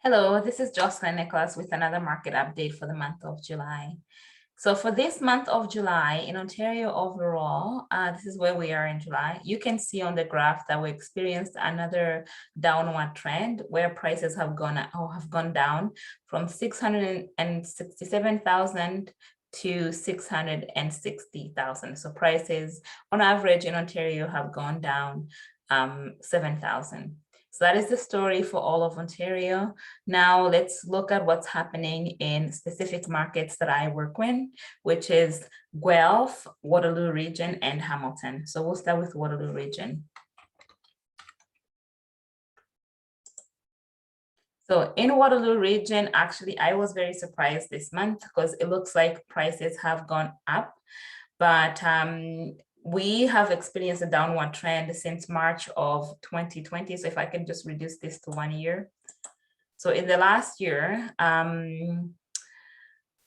Hello, this is Joseline Nicholas with another market update for the month of July. So for this month of July in Ontario overall, this is where we are in July. You can see on the graph that we experienced another downward trend where prices have gone down from 667,000 to 660,000. So prices on average in Ontario have gone down 7,000. So that is the story for all of Ontario. Now let's look at what's happening in specific markets that I work in, which is Guelph, Waterloo region, and Hamilton. So we'll start with Waterloo region. So in Waterloo region, actually, I was very surprised this month because it looks like prices have gone up, but we have experienced a downward trend since March of 2020. So if I can just reduce this to 1 year. So in the last year, and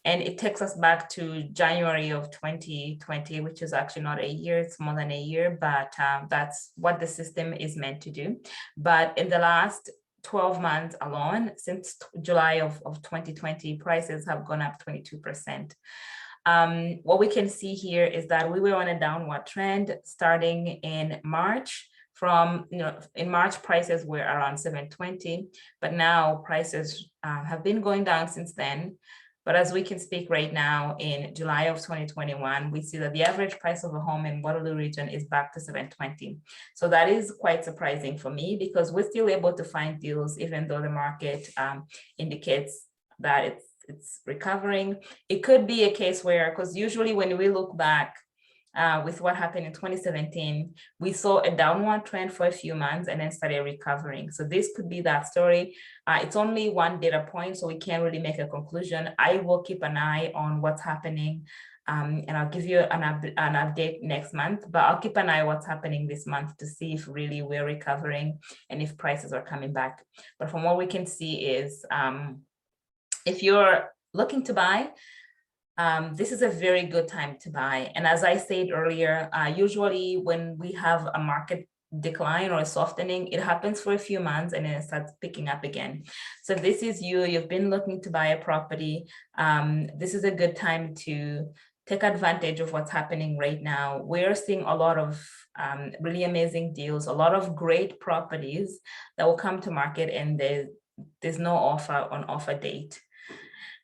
it takes us back to January of 2020, which is actually not a year, it's more than a year, but that's what the system is meant to do. But in the last 12 months alone, since July of 2020, prices have gone up 22%. What we can see here is that we were on a downward trend starting in March. In March, prices were around 720, but now prices have been going down since then. But as we can speak right now in July of 2021, we see that the average price of a home in Waterloo region is back to 720. So that is quite surprising for me because we're still able to find deals, even though the market indicates that it's recovering. It could be a case where, because usually when we look back with what happened in 2017, we saw a downward trend for a few months and then started recovering. So this could be that story. It's only one data point, so we can't really make a conclusion. I will keep an eye on what's happening and I'll give you an update next month, but I'll keep an eye on what's happening this month to see if really we're recovering and if prices are coming back. But from what we can see is, if you're looking to buy, this is a very good time to buy. And as I said earlier, usually when we have a market decline or a softening, it happens for a few months and then it starts picking up again. So if this is you've been looking to buy a property, this is a good time to take advantage of what's happening right now. We're seeing a lot of really amazing deals, a lot of great properties that will come to market and there's no offer on offer date.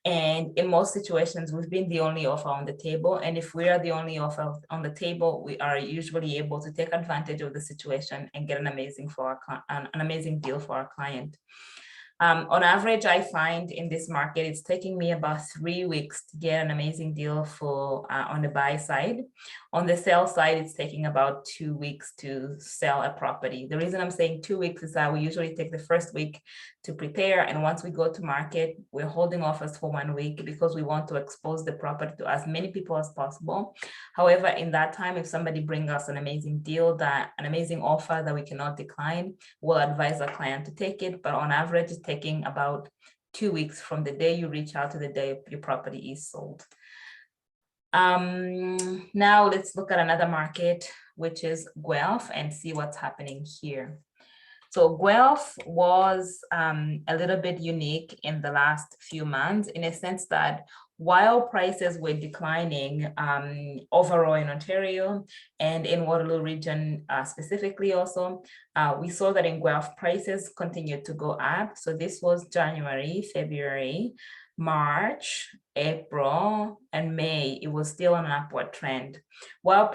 And in most situations, we've been the only offer on the table. And if we are the only offer on the table, we are usually able to take advantage of the situation and get an amazing deal for our client. On average, I find in this market, it's taking me about 3 weeks to get an amazing deal for on the buy side. On the sell side, it's taking about 2 weeks to sell a property. The reason I'm saying 2 weeks is that we usually take the first week to prepare. And once we go to market, we're holding offers for 1 week because we want to expose the property to as many people as possible. However, in that time, if somebody brings us an amazing deal, an amazing offer that we cannot decline, we'll advise our client to take it. But on average, it's taking about 2 weeks from the day you reach out to the day your property is sold. Now let's look at another market, which is Guelph, and see what's happening here. So Guelph was a little bit unique in the last few months in a sense that while prices were declining overall in Ontario and in Waterloo region specifically also, we saw that in Guelph prices continued to go up. So this was January, February, March, April, and May. It was still on an upward trend. While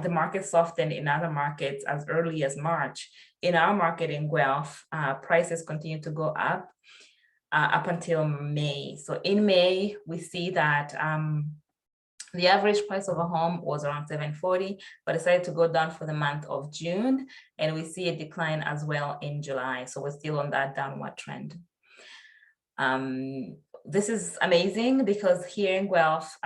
the market softened in other markets as early as March, in our market in Guelph, prices continued to go up until May. So in May, we see that the average price of a home was around 740, but decided to go down for the month of June. And we see a decline as well in July. So we're still on that downward trend. This is amazing because here in Guelph,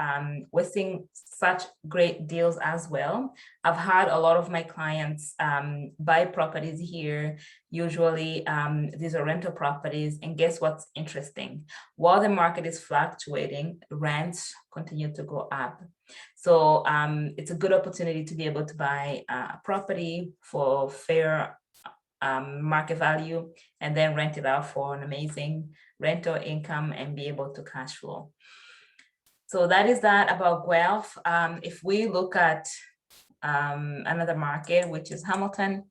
we're seeing such great deals as well. I've had a lot of my clients buy properties here. Usually these are rental properties, and guess what's interesting? While the market is fluctuating, rents continue to go up. So it's a good opportunity to be able to buy a property for fair market value, and then rent it out for an amazing rental income and be able to cash flow. So that is that about Guelph. If we look at another market, which is Hamilton,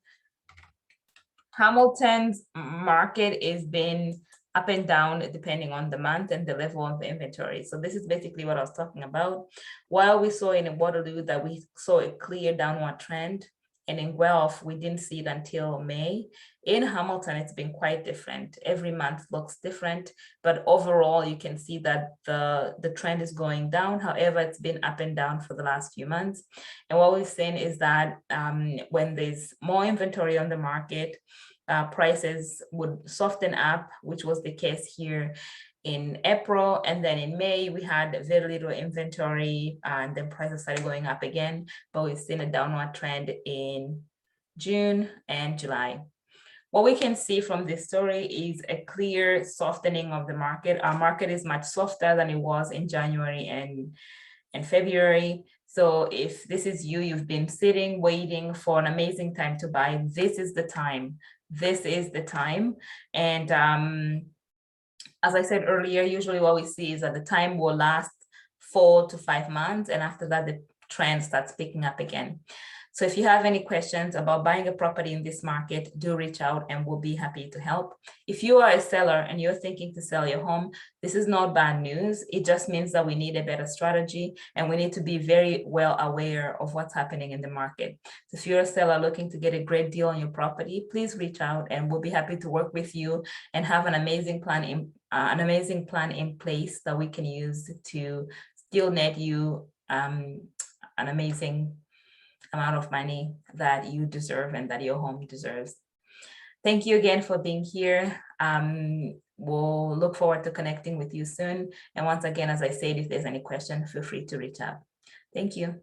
Hamilton's market is been up and down depending on the month and the level of the inventory. So this is basically what I was talking about. While we saw in Waterloo that we saw a clear downward trend, and in Guelph, we didn't see it until May. In Hamilton, it's been quite different. Every month looks different, but overall, you can see that the trend is going down. However, it's been up and down for the last few months. And what we've seen is that when there's more inventory on the market, prices would soften up, which was the case here in April, and then in May we had very little inventory, and then prices started going up again, but we've seen a downward trend in June and July. What we can see from this story is a clear softening of the market. Our market is much softer than it was in January and February. So if this is you, you've been sitting, waiting for an amazing time to buy, this is the time. This is the time. And as I said earlier, usually what we see is that the time will last 4 to 5 months, and after that, the trend starts picking up again. So if you have any questions about buying a property in this market, do reach out and we'll be happy to help. If you are a seller and you're thinking to sell your home, this is not bad news. It just means that we need a better strategy and we need to be very well aware of what's happening in the market. So if you're a seller looking to get a great deal on your property, please reach out and we'll be happy to work with you and have an amazing plan in place that we can use to still net you an amazing amount of money that you deserve and that your home deserves. Thank you again for being here. We'll look forward to connecting with you soon. And once again, as I said, if there's any question, feel free to reach out. Thank you.